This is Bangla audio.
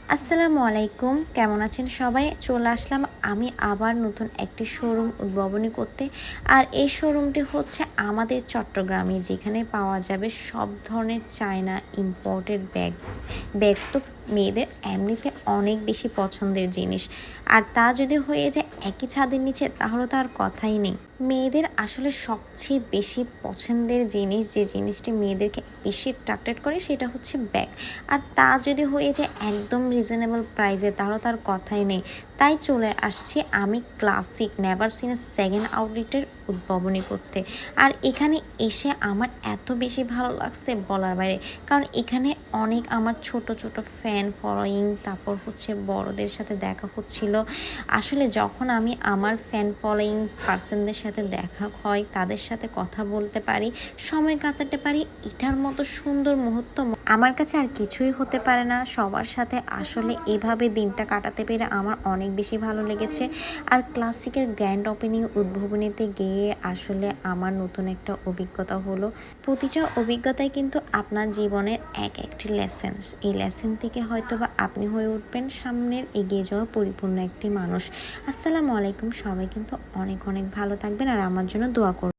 আসসালামু আলাইকুম, কেমন আছেন সবাই? চলে আসলাম আমি আবার নতুন একটি শোরুম উদ্ভাবনী করতে। আর এই শোরুমটি হচ্ছে আমাদের চট্টগ্রামে, যেখানে পাওয়া যাবে সব ধরনের চায়না ইম্পোর্টেড ব্যাগ। ব্যাগ তো মেয়েদের এমনিতে অনেক বেশি পছন্দের জিনিস, আর তা যদি হয়ে যায় একই ছাদের নিচে তাহলে তো আর কথাই নেই। মেয়েদের আসলে সবচেয়ে বেশি পছন্দের জিনিস, যে জিনিসটি মেয়েদেরকে বেশি অ্যাট্রাক্টেড করে, সেটা হচ্ছে ব্যাগ। আর তা যদি হয়ে যায় একদম রিজনেবল প্রাইসে তাহলে তার কথাই নেই। তাই চলে আসছি আমি ক্লাসিক নেভার সিন সেকেন্ড আউটলেটের উদ্ভাবনী করতে। আর এখানে এসে আমার এত বেশি ভালো লাগছে বলার বাইরে, কারণ এখানে অনেক আমার ছোট ছোট ফ্যান ফলোয়িং, তারপর হচ্ছে বড়দের সাথে দেখা হচ্ছিল। আসলে যখন আমি আমার ফ্যান ফলোয়িং পার্সনদের সাথে দেখা হয়, তাদের সাথে কথা বলতে পারি, সময় কাটাতে পারি, এটার মতো সুন্দর মুহূর্ত আমার কাছে আর কিছুই হতে পারে না। সবার সাথে আসলে এভাবে দিনটা কাটাতে পেরে আমার অনেক বেশি ভালো লেগেছে। আর ক্লাসিকের গ্র্যান্ড ওপেনিং উদ্ভাবনীতে গিয়ে আসলে আমার নতুন একটা অভিজ্ঞতা হলো। প্রতিটা অভিজ্ঞতাই কিন্তু আপনার জীবনের এক একটি লেসেন। এই লেসেন থেকে হয়তো বা আপনি হয়ে উঠবেন সামনের এগিয়ে যাওয়া পরিপূর্ণ একটি মানুষ। আসসালামু আলাইকুম, সবাই কিন্তু অনেক অনেক ভালো থাকবেন আর আমার জন্য দোয়া করবেন।